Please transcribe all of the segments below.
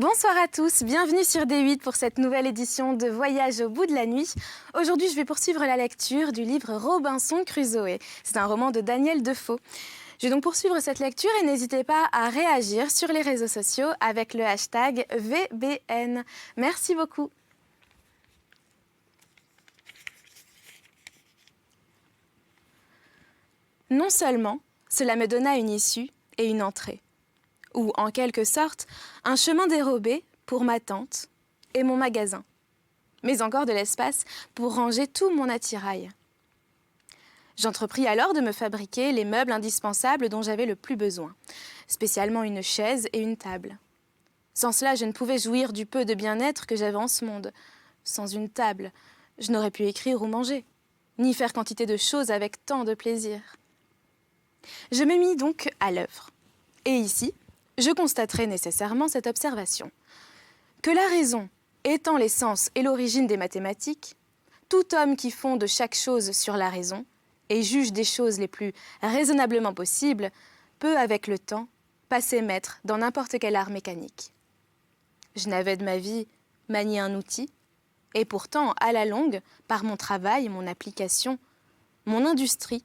Bonsoir à tous, bienvenue sur D8 pour cette nouvelle édition de Voyage au bout de la nuit. Aujourd'hui, je vais poursuivre la lecture du livre Robinson Crusoe. C'est un roman de Daniel Defoe. Je vais donc poursuivre cette lecture et n'hésitez pas à réagir sur les réseaux sociaux avec le hashtag VBN. Merci beaucoup. Non seulement cela me donna une issue et une entrée, ou en quelque sorte un chemin dérobé pour ma tente et mon magasin, mais encore de l'espace pour ranger tout mon attirail. J'entrepris alors de me fabriquer les meubles indispensables dont j'avais le plus besoin, spécialement une chaise et une table. Sans cela, je ne pouvais jouir du peu de bien-être que j'avais en ce monde. Sans une table, je n'aurais pu écrire ou manger, ni faire quantité de choses avec tant de plaisir. Je me mis donc à l'œuvre. Et ici, je constaterai nécessairement cette observation. Que la raison étant l'essence et l'origine des mathématiques, tout homme qui fonde chaque chose sur la raison et juge des choses les plus raisonnablement possibles peut, avec le temps, passer maître dans n'importe quel art mécanique. Je n'avais de ma vie manié un outil, et pourtant, à la longue, par mon travail, mon application, mon industrie,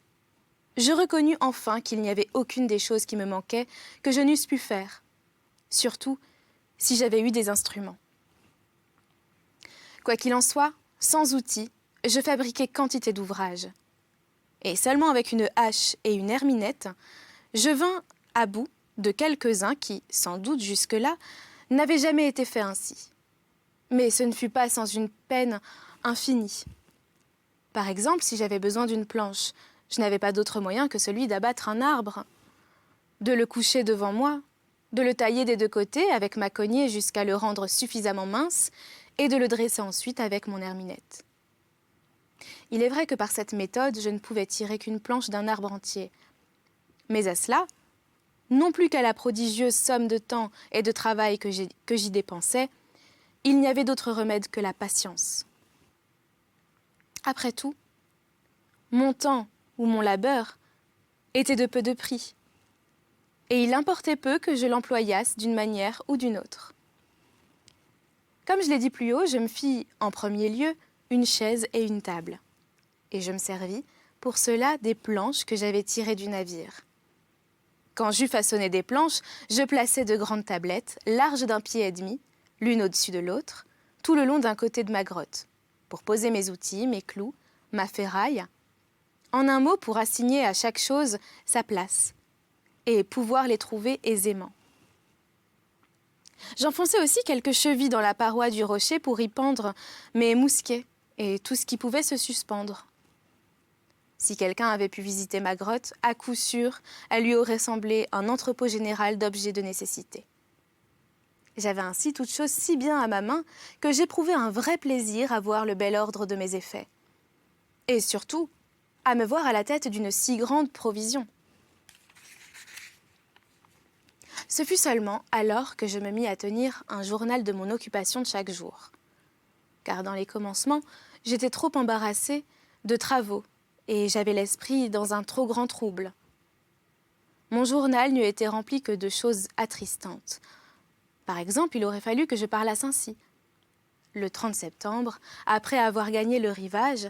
je reconnus enfin qu'il n'y avait aucune des choses qui me manquaient que je n'eusse pu faire, surtout si j'avais eu des instruments. Quoi qu'il en soit, sans outils, je fabriquais quantité d'ouvrages. Et seulement avec une hache et une herminette, je vins à bout de quelques-uns qui, sans doute jusque-là, n'avaient jamais été faits ainsi. Mais ce ne fut pas sans une peine infinie. Par exemple, si j'avais besoin d'une planche, je n'avais pas d'autre moyen que celui d'abattre un arbre, de le coucher devant moi, de le tailler des deux côtés avec ma cognée jusqu'à le rendre suffisamment mince et de le dresser ensuite avec mon herminette. Il est vrai que par cette méthode, je ne pouvais tirer qu'une planche d'un arbre entier. Mais à cela, non plus qu'à la prodigieuse somme de temps et de travail que j'y dépensais, il n'y avait d'autre remède que la patience. Après tout, mon temps ou mon labeur était de peu de prix, et il importait peu que je l'employasse d'une manière ou d'une autre. Comme je l'ai dit plus haut, je me fis en premier lieu une chaise et une table, et je me servis pour cela des planches que j'avais tirées du navire. Quand j'eus façonné des planches, je plaçai de grandes tablettes, larges d'1,5 pied, l'une au-dessus de l'autre, tout le long d'un côté de ma grotte, pour poser mes outils, mes clous, ma ferraille, en un mot pour assigner à chaque chose sa place et pouvoir les trouver aisément. J'enfonçai aussi quelques chevilles dans la paroi du rocher pour y pendre mes mousquets et tout ce qui pouvait se suspendre. Si quelqu'un avait pu visiter ma grotte, à coup sûr, elle lui aurait semblé un entrepôt général d'objets de nécessité. J'avais ainsi toute chose si bien à ma main que j'éprouvais un vrai plaisir à voir le bel ordre de mes effets. Et surtout, à me voir à la tête d'une si grande provision. Ce fut seulement alors que je me mis à tenir un journal de mon occupation de chaque jour. Car dans les commencements, j'étais trop embarrassée de travaux et j'avais l'esprit dans un trop grand trouble. Mon journal n'eût été rempli que de choses attristantes. Par exemple, il aurait fallu que je parlasse ainsi. Le 30 septembre, après avoir gagné le rivage,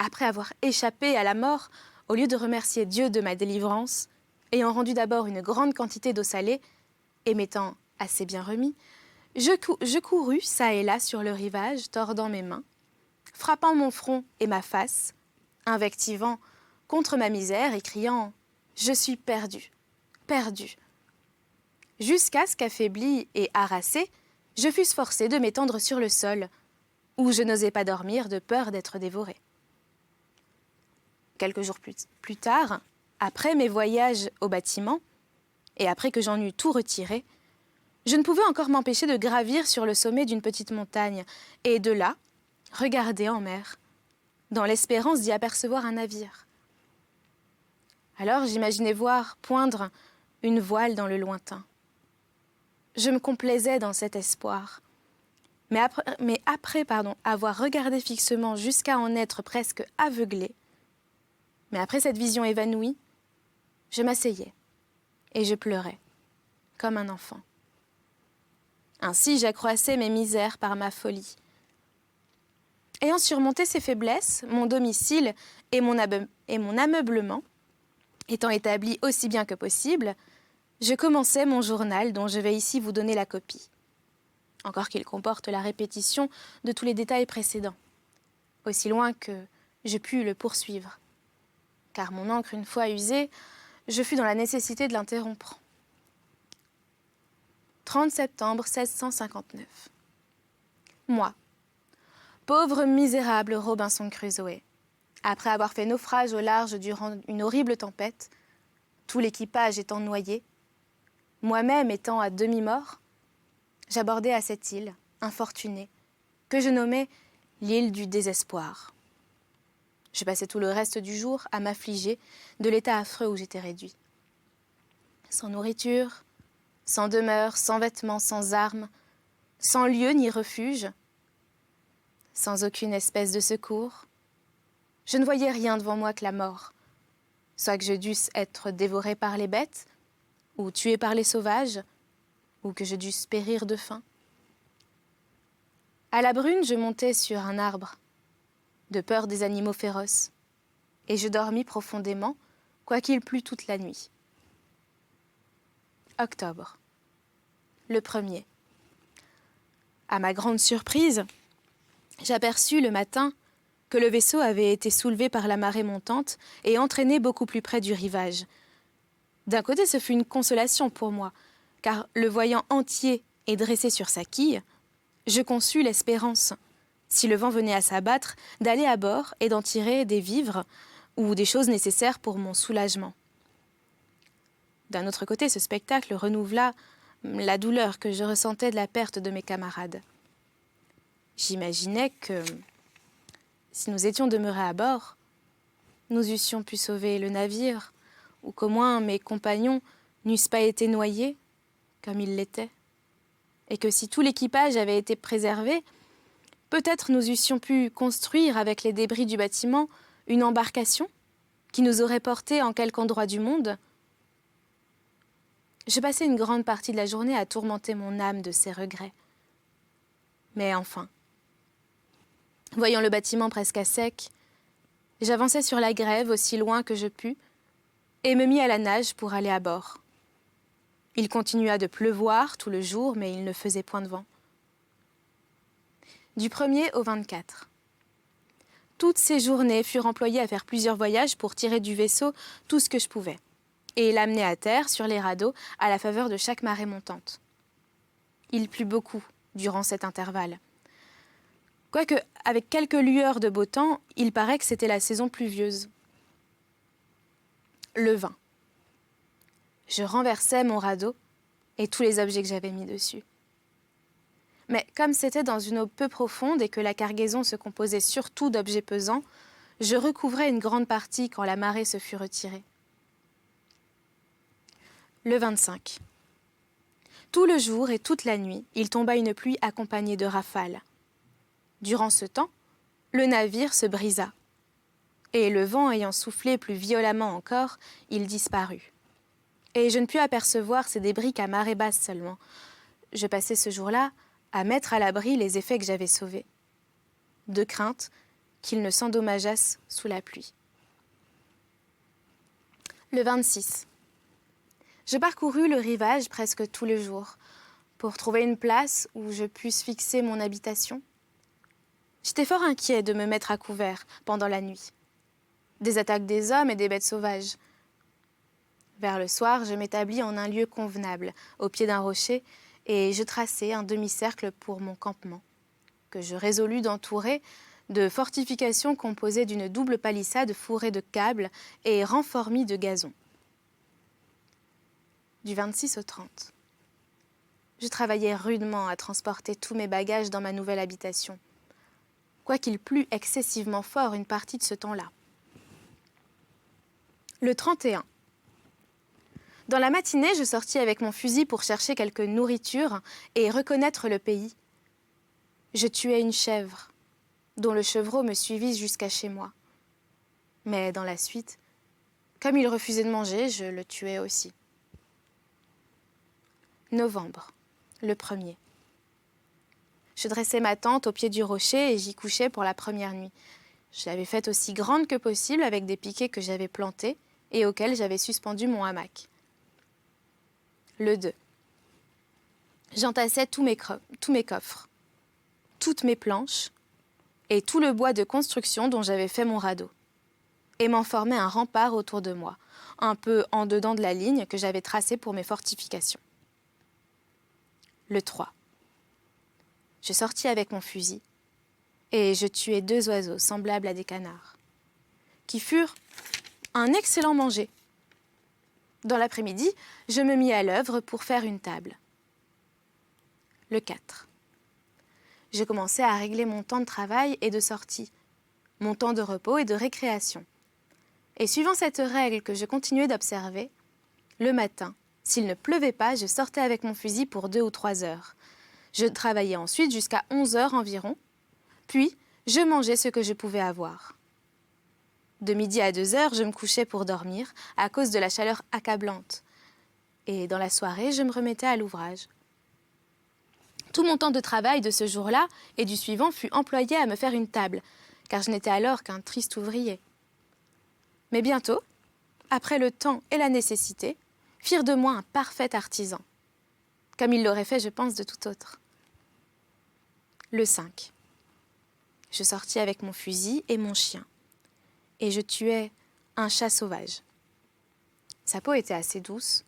après avoir échappé à la mort, au lieu de remercier Dieu de ma délivrance, ayant rendu d'abord une grande quantité d'eau salée, et m'étant assez bien remis, je courus çà et là sur le rivage, tordant mes mains, frappant mon front et ma face, invectivant contre ma misère et criant « Je suis perdu, perdu !» Jusqu'à ce qu'affaibli et harassé, je fusse forcé de m'étendre sur le sol, où je n'osais pas dormir de peur d'être dévoré. Quelques jours plus tard, après mes voyages au bâtiment, et après que j'en eus tout retiré, je ne pouvais encore m'empêcher de gravir sur le sommet d'une petite montagne, et de là, regarder en mer, dans l'espérance d'y apercevoir un navire. Alors j'imaginais voir poindre une voile dans le lointain. Je me complaisais dans cet espoir. Mais après avoir regardé fixement jusqu'à en être presque aveuglé, mais après cette vision évanouie, je m'asseyais et je pleurais, comme un enfant. Ainsi, j'accroissais mes misères par ma folie. Ayant surmonté ces faiblesses, mon domicile et mon ameublement étant établis aussi bien que possible, je commençai mon journal dont je vais ici vous donner la copie. Encore qu'il comporte la répétition de tous les détails précédents, aussi loin que je pus le poursuivre. Car mon encre une fois usée, je fus dans la nécessité de l'interrompre. 30 septembre 1659. Moi, pauvre misérable Robinson Crusoe, après avoir fait naufrage au large durant une horrible tempête, tout l'équipage étant noyé, moi-même étant à demi-mort, j'abordai à cette île, infortunée, que je nommais l'île du désespoir. Je passai tout le reste du jour à m'affliger de l'état affreux où j'étais réduit. Sans nourriture, sans demeure, sans vêtements, sans armes, sans lieu ni refuge, sans aucune espèce de secours, je ne voyais rien devant moi que la mort, soit que je dusse être dévoré par les bêtes, ou tué par les sauvages, ou que je dusse périr de faim. À la brune, je montai sur un arbre, de peur des animaux féroces, et je dormis profondément, quoiqu'il plût toute la nuit. Octobre. Le 1er. À ma grande surprise, j'aperçus le matin que le vaisseau avait été soulevé par la marée montante et entraîné beaucoup plus près du rivage. D'un côté, ce fut une consolation pour moi, car le voyant entier et dressé sur sa quille, je conçus l'espérance, si le vent venait à s'abattre, d'aller à bord et d'en tirer des vivres ou des choses nécessaires pour mon soulagement. D'un autre côté, ce spectacle renouvela la douleur que je ressentais de la perte de mes camarades. J'imaginais que, si nous étions demeurés à bord, nous eussions pu sauver le navire, ou qu'au moins mes compagnons n'eussent pas été noyés, comme ils l'étaient, et que si tout l'équipage avait été préservé, peut-être nous eussions pu construire avec les débris du bâtiment une embarcation qui nous aurait portés en quelque endroit du monde. Je passai une grande partie de la journée à tourmenter mon âme de ces regrets. Mais enfin, voyant le bâtiment presque à sec, j'avançai sur la grève aussi loin que je pus et me mis à la nage pour aller à bord. Il continua de pleuvoir tout le jour, mais il ne faisait point de vent. Du 1er au 24. Toutes ces journées furent employées à faire plusieurs voyages pour tirer du vaisseau tout ce que je pouvais, et l'amener à terre sur les radeaux à la faveur de chaque marée montante. Il plut beaucoup durant cet intervalle. Quoique, avec quelques lueurs de beau temps, il paraît que c'était la saison pluvieuse. Le 20. Je renversai mon radeau et tous les objets que j'avais mis dessus. Mais comme c'était dans une eau peu profonde et que la cargaison se composait surtout d'objets pesants, je recouvrais une grande partie quand la marée se fut retirée. Le 25. Tout le jour et toute la nuit, il tomba une pluie accompagnée de rafales. Durant ce temps, le navire se brisa, et le vent ayant soufflé plus violemment encore, il disparut. Et je ne pus apercevoir ces débris qu'à marée basse seulement. Je passai ce jour-là à mettre à l'abri les effets que j'avais sauvés, de crainte qu'ils ne s'endommageassent sous la pluie. Le 26. Je parcourus le rivage presque tous les jours, pour trouver une place où je pusse fixer mon habitation. J'étais fort inquiet de me mettre à couvert pendant la nuit, des attaques des hommes et des bêtes sauvages. Vers le soir, je m'établis en un lieu convenable, au pied d'un rocher, et je traçai un demi-cercle pour mon campement, que je résolus d'entourer de fortifications composées d'une double palissade fourrée de câbles et renformie de gazon. Du 26 au 30. Je travaillais rudement à transporter tous mes bagages dans ma nouvelle habitation, quoiqu'il plût excessivement fort une partie de ce temps-là. Le 31. Dans la matinée, je sortis avec mon fusil pour chercher quelque nourriture et reconnaître le pays. Je tuai une chèvre, dont le chevreau me suivit jusqu'à chez moi. Mais dans la suite, comme il refusait de manger, je le tuai aussi. Novembre, le 1er. Je dressais ma tente au pied du rocher et j'y couchais pour la première nuit. Je l'avais faite aussi grande que possible avec des piquets que j'avais plantés et auxquels j'avais suspendu mon hamac. Le 2. J'entassais tous mes coffres, toutes mes planches et tout le bois de construction dont j'avais fait mon radeau, et m'en formais un rempart autour de moi, un peu en dedans de la ligne que j'avais tracée pour mes fortifications. Le 3. Je sortis avec mon fusil et je tuai 2 oiseaux semblables à des canards, qui furent un excellent manger. Dans l'après-midi, je me mis à l'œuvre pour faire une table. Le 4. Je commençais à régler mon temps de travail et de sortie, mon temps de repos et de récréation. Et suivant cette règle que je continuais d'observer, le matin, s'il ne pleuvait pas, je sortais avec mon fusil pour 2 ou 3 heures. Je travaillais ensuite jusqu'à 11 heures environ, puis je mangeais ce que je pouvais avoir. De midi à 2 heures, je me couchais pour dormir à cause de la chaleur accablante. Et dans la soirée, je me remettais à l'ouvrage. Tout mon temps de travail de ce jour-là et du suivant fut employé à me faire une table, car je n'étais alors qu'un triste ouvrier. Mais bientôt, après le temps et la nécessité, firent de moi un parfait artisan, comme il l'aurait fait, je pense, de tout autre. Le 5. Je sortis avec mon fusil et mon chien, et je tuai un chat sauvage. Sa peau était assez douce,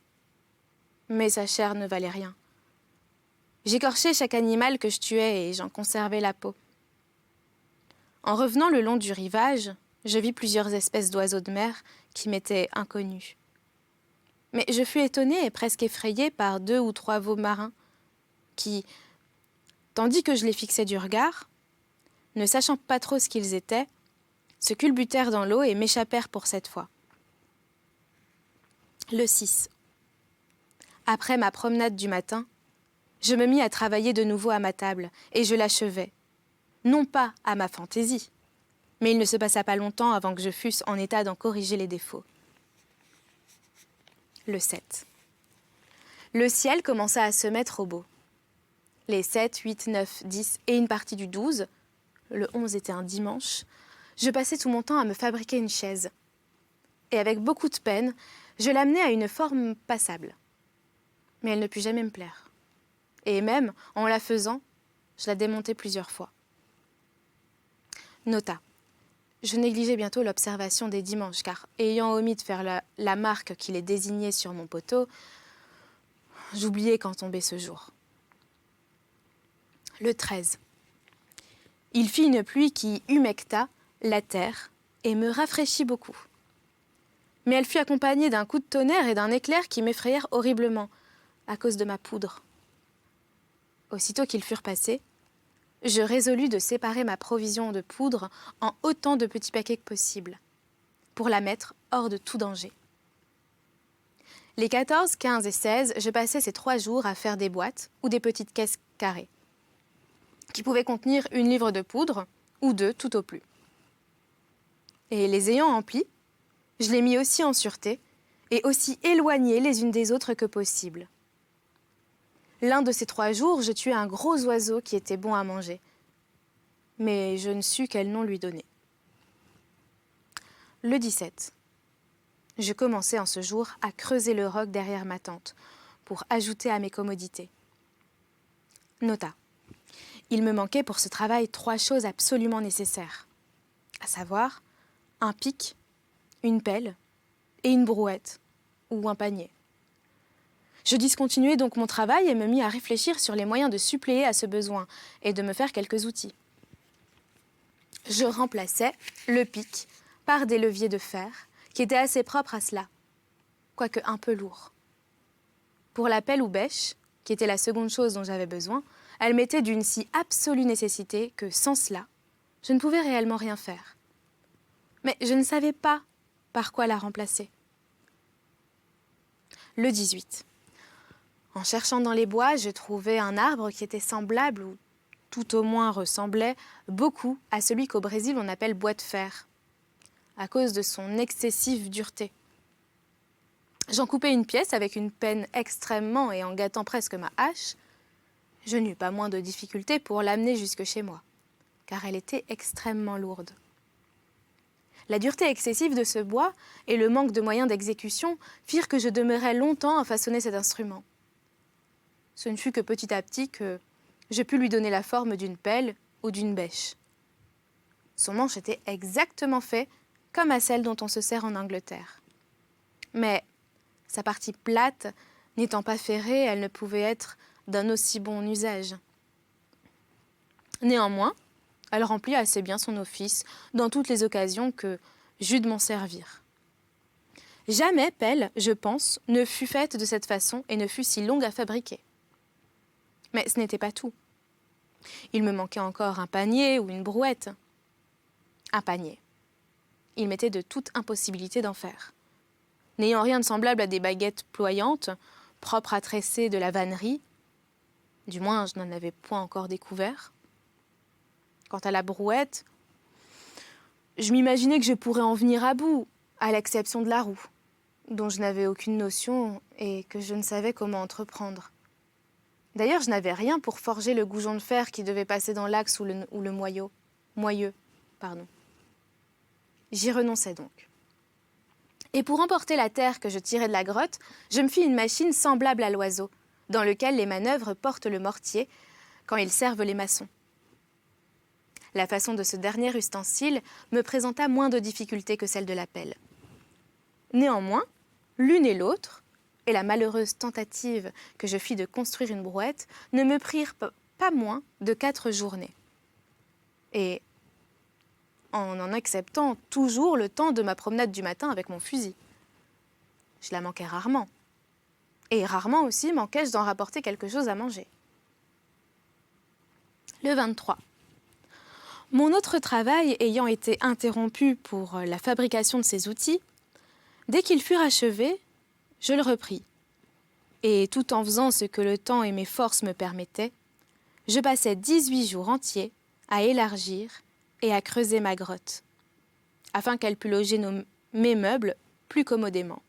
mais sa chair ne valait rien. J'écorchais chaque animal que je tuais et j'en conservais la peau. En revenant le long du rivage, je vis plusieurs espèces d'oiseaux de mer qui m'étaient inconnus. Mais je fus étonnée et presque effrayée par 2 ou 3 veaux marins qui, tandis que je les fixais du regard, ne sachant pas trop ce qu'ils étaient, se culbutèrent dans l'eau et m'échappèrent pour cette fois. Le 6. Après ma promenade du matin, je me mis à travailler de nouveau à ma table et je l'achevai, non pas à ma fantaisie, mais il ne se passa pas longtemps avant que je fusse en état d'en corriger les défauts. Le 7. Le ciel commença à se mettre au beau. Les 7, 8, 9, 10 et une partie du 12, le 11 était un dimanche, je passais tout mon temps à me fabriquer une chaise. Et avec beaucoup de peine, je l'amenai à une forme passable. Mais elle ne put jamais me plaire. Et même, en la faisant, je la démontai plusieurs fois. Nota. Je négligeais bientôt l'observation des dimanches, car ayant omis de faire la marque qui les désignait sur mon poteau, j'oubliais quand tombait ce jour. Le 13. Il fit une pluie qui humecta la terre et me rafraîchit beaucoup. Mais elle fut accompagnée d'un coup de tonnerre et d'un éclair qui m'effrayèrent horriblement, à cause de ma poudre. Aussitôt qu'ils furent passés, je résolus de séparer ma provision de poudre en autant de petits paquets que possible, pour la mettre hors de tout danger. Les 14, 15 et 16, je passais ces 3 jours à faire des boîtes ou des petites caisses carrées, qui pouvaient contenir 1 livre de poudre ou 2 tout au plus. Et les ayant emplies, je les mis aussi en sûreté et aussi éloignées les unes des autres que possible. L'un de ces 3 jours, je tuai un gros oiseau qui était bon à manger. Mais je ne sus quel nom lui donner. Le 17. Je commençai en ce jour à creuser le roc derrière ma tente pour ajouter à mes commodités. Nota. Il me manquait pour ce travail 3 choses absolument nécessaires, à savoir un pic, une pelle et une brouette ou un panier. Je discontinuai donc mon travail et me mis à réfléchir sur les moyens de suppléer à ce besoin et de me faire quelques outils. Je remplaçai le pic par des leviers de fer qui étaient assez propres à cela, quoique un peu lourds. Pour la pelle ou bêche, qui était la seconde chose dont j'avais besoin, elle m'était d'une si absolue nécessité que sans cela, je ne pouvais réellement rien faire. Mais je ne savais pas par quoi la remplacer. Le 18. En cherchant dans les bois, je trouvai un arbre qui était semblable, ou tout au moins ressemblait, beaucoup à celui qu'au Brésil on appelle bois de fer, à cause de son excessive dureté. J'en coupai une pièce avec une penne extrêmement et en gâtant presque ma hache, Je n'eus pas moins de difficultés pour l'amener jusque chez moi, car elle était extrêmement lourde. La dureté excessive de ce bois et le manque de moyens d'exécution firent que je demeurai longtemps à façonner cet instrument. Ce ne fut que petit à petit que je pus lui donner la forme d'une pelle ou d'une bêche. Son manche était exactement fait comme à celle dont on se sert en Angleterre. Mais sa partie plate, n'étant pas ferrée, elle ne pouvait être d'un aussi bon usage. Néanmoins, elle remplit assez bien son office dans toutes les occasions que j'eus de m'en servir. Jamais pelle, je pense, ne fut faite de cette façon et ne fut si longue à fabriquer. Mais ce n'était pas tout. Il me manquait encore un panier ou une brouette. Un panier. Il m'était de toute impossibilité d'en faire. N'ayant rien de semblable à des baguettes ployantes, propres à tresser de la vannerie, du moins je n'en avais point encore découvert. Quant à la brouette, je m'imaginais que je pourrais en venir à bout, à l'exception de la roue, dont je n'avais aucune notion et que je ne savais comment entreprendre. D'ailleurs, je n'avais rien pour forger le goujon de fer qui devait passer dans l'axe ou le moyeu. J'y renonçai donc. Et pour emporter la terre que je tirais de la grotte, je me fis une machine semblable à l'oiseau, dans lequel les manœuvres portent le mortier quand ils servent les maçons. La façon de ce dernier ustensile me présenta moins de difficultés que celle de la pelle. Néanmoins, l'une et l'autre, et la malheureuse tentative que je fis de construire une brouette, ne me prirent pas moins de 4 journées. Et en acceptant toujours le temps de ma promenade du matin avec mon fusil. Je la manquais rarement. Et rarement aussi manquais-je d'en rapporter quelque chose à manger. Le 23. Mon autre travail ayant été interrompu pour la fabrication de ces outils, dès qu'ils furent achevés, je le repris. Et tout en faisant ce que le temps et mes forces me permettaient, je passai 18 jours entiers à élargir et à creuser ma grotte, afin qu'elle pût loger mes meubles plus commodément.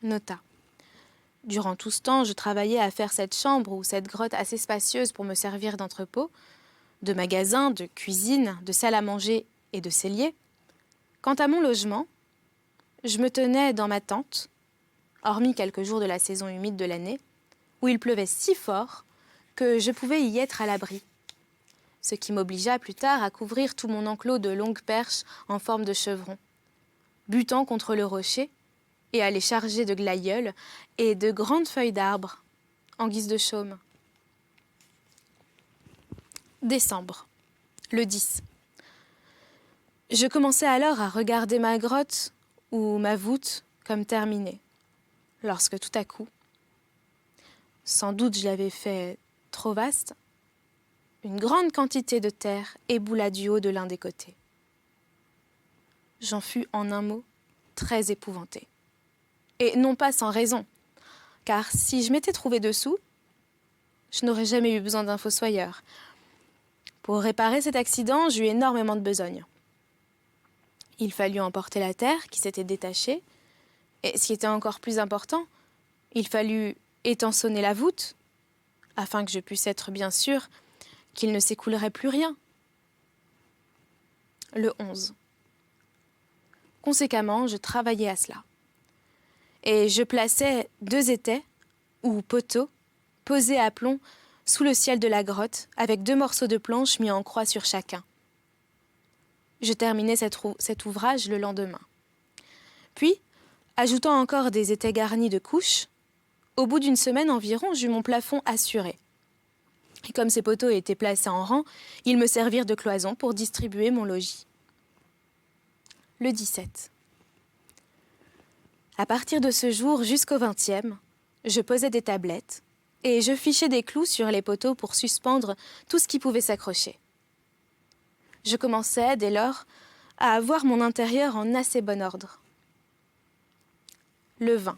Nota. Durant tout ce temps, je travaillais à faire cette chambre ou cette grotte assez spacieuse pour me servir d'entrepôt, de magasin, de cuisine, de salle à manger et de cellier. Quant à mon logement, je me tenais dans ma tente, hormis quelques jours de la saison humide de l'année, où il pleuvait si fort que je pouvais y être à l'abri, ce qui m'obligea plus tard à couvrir tout mon enclos de longues perches en forme de chevron, butant contre le rocher et à les charger de glaïeuls et de grandes feuilles d'arbres en guise de chaume. Décembre, le 10. Je commençais alors à regarder ma grotte ou ma voûte comme terminée, lorsque tout à coup, sans doute je l'avais fait trop vaste, une grande quantité de terre éboula du haut de l'un des côtés. J'en fus en un mot très épouvantée. Et non pas sans raison, car si je m'étais trouvée dessous, je n'aurais jamais eu besoin d'un fossoyeur. Pour réparer cet accident, j'eus énormément de besogne. Il fallut emporter la terre qui s'était détachée, et ce qui était encore plus important, il fallut étançonner la voûte, afin que je puisse être bien sûr qu'il ne s'écoulerait plus rien. Le 11. Conséquemment, je travaillais à cela. Et je plaçais 2 étais, ou poteaux, posés à plomb sous le ciel de la grotte, avec 2 morceaux de planche mis en croix sur chacun. Je terminai cet ouvrage le lendemain. Puis, ajoutant encore des étais garnis de couches, au bout d'une semaine environ, j'eus mon plafond assuré. Et comme ces poteaux étaient placés en rang, ils me servirent de cloison pour distribuer mon logis. Le 17. À partir de ce jour jusqu'au 20e, je posais des tablettes et je fichais des clous sur les poteaux pour suspendre tout ce qui pouvait s'accrocher. Je commençais, dès lors, à avoir mon intérieur en assez bon ordre. Le 20.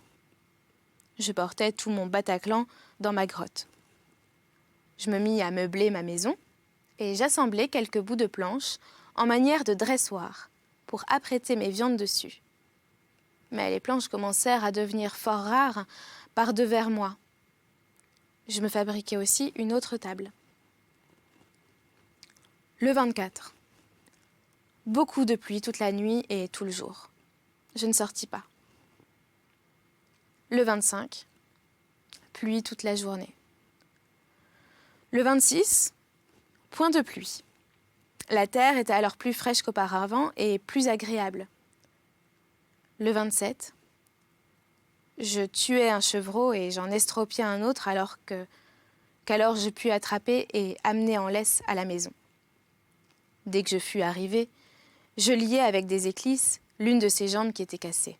Je portais tout mon Bataclan dans ma grotte. Je me mis à meubler ma maison et j'assemblai quelques bouts de planche en manière de dressoir pour apprêter mes viandes dessus. Mais les planches commencèrent à devenir fort rares par devers moi. Je me fabriquai aussi une autre table. Le 24. Beaucoup de pluie toute la nuit et tout le jour. Je ne sortis pas. Le 25. Pluie toute la journée. Le 26. Point de pluie. La terre était alors plus fraîche qu'auparavant et plus agréable. Le 27. Je tuai un chevreau et j'en estropiai un autre qu'alors je pus attraper et amener en laisse à la maison. Dès que je fus arrivée, je liai avec des éclisses l'une de ses jambes qui était cassée.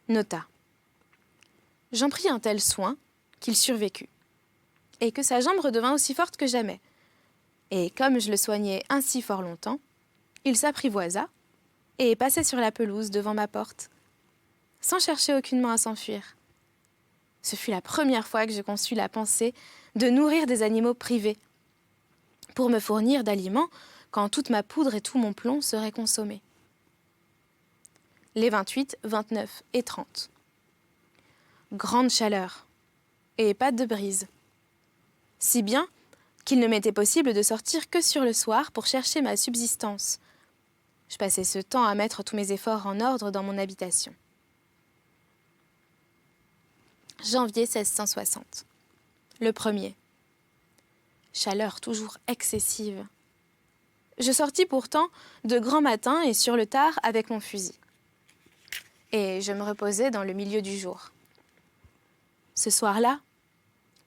Nota. J'en pris un tel soin qu'il survécut, et que sa jambe redevint aussi forte que jamais. Et comme je le soignais ainsi fort longtemps, il s'apprivoisa et passait sur la pelouse devant ma porte, sans chercher aucunement à s'enfuir. Ce fut la première fois que je conçus la pensée de nourrir des animaux privés, pour me fournir d'aliments quand toute ma poudre et tout mon plomb seraient consommés. Les 28, 29 et 30. Grande chaleur et pas de brise. Si bien qu'il ne m'était possible de sortir que sur le soir pour chercher ma subsistance. Je passais ce temps à mettre tous mes efforts en ordre dans mon habitation. Janvier 1660. Le 1er. Chaleur toujours excessive. Je sortis pourtant de grand matin et sur le tard avec mon fusil. Et je me reposais dans le milieu du jour. Ce soir-là,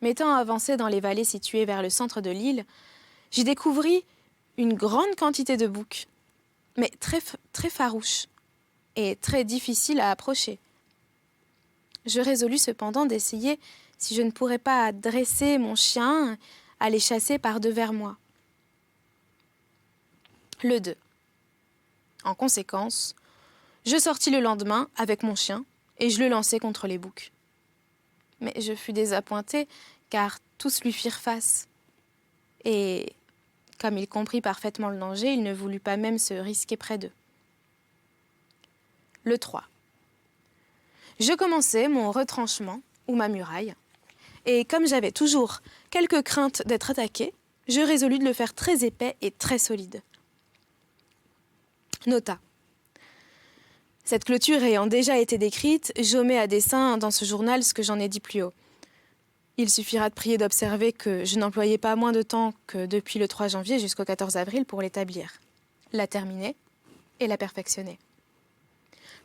m'étant avancé dans les vallées situées vers le centre de l'île, j'y découvris une grande quantité de boucs, mais très farouches et très difficiles à approcher. Je résolus cependant d'essayer si je ne pourrais pas dresser mon chien à les chasser par devers moi. Le 2. En conséquence, je sortis le lendemain avec mon chien et je le lançai contre les boucs. Mais je fus désappointée car tous lui firent face. Et comme il comprit parfaitement le danger, il ne voulut pas même se risquer près d'eux. Le 3. Je commençai mon retranchement ou ma muraille, et comme j'avais toujours quelque crainte d'être attaquée, je résolus de le faire très épais et très solide. Nota. Cette clôture ayant déjà été décrite, j'omets à dessein dans ce journal ce que j'en ai dit plus haut. Il suffira de prier d'observer que je n'employais pas moins de temps que depuis le 3 janvier jusqu'au 14 avril pour l'établir, la terminer et la perfectionner.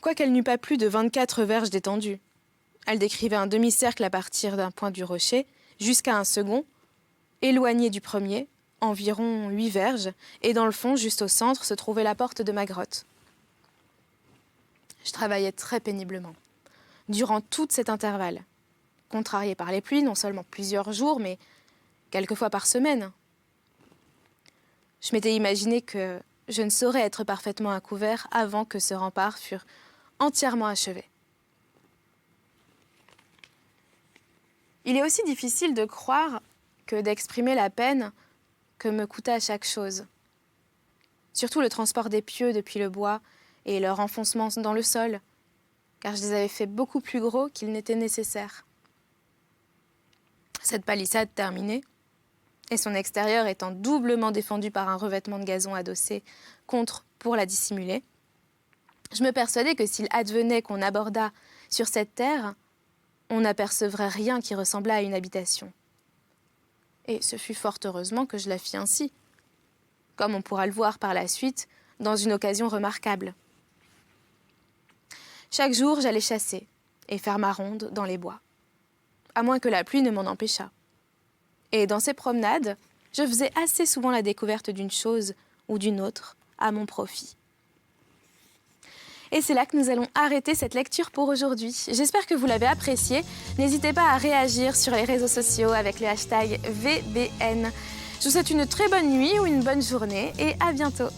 Quoiqu'elle n'eût pas plus de 24 verges d'étendue, elle décrivait un demi-cercle à partir d'un point du rocher jusqu'à un second, éloigné du premier, environ 8 verges, et dans le fond, juste au centre, se trouvait la porte de ma grotte. Je travaillais très péniblement, durant tout cet intervalle, contrarié par les pluies, non seulement plusieurs jours, mais quelques fois par semaine. Je m'étais imaginé que je ne saurais être parfaitement à couvert avant que ce rempart fût entièrement achevé. Il est aussi difficile de croire que d'exprimer la peine que me coûta chaque chose. Surtout le transport des pieux depuis le bois et leur enfoncement dans le sol, car je les avais fait beaucoup plus gros qu'il n'était nécessaire. Cette palissade terminée, et son extérieur étant doublement défendu par un revêtement de gazon adossé contre pour la dissimuler, je me persuadais que s'il advenait qu'on abordât sur cette terre, on n'apercevrait rien qui ressemblât à une habitation. Et ce fut fort heureusement que je la fis ainsi, comme on pourra le voir par la suite dans une occasion remarquable. Chaque jour, j'allais chasser et faire ma ronde dans les bois, à moins que la pluie ne m'en empêchât. Et dans ces promenades, je faisais assez souvent la découverte d'une chose ou d'une autre à mon profit. Et c'est là que nous allons arrêter cette lecture pour aujourd'hui. J'espère que vous l'avez appréciée. N'hésitez pas à réagir sur les réseaux sociaux avec le hashtag VBN. Je vous souhaite une très bonne nuit ou une bonne journée et à bientôt.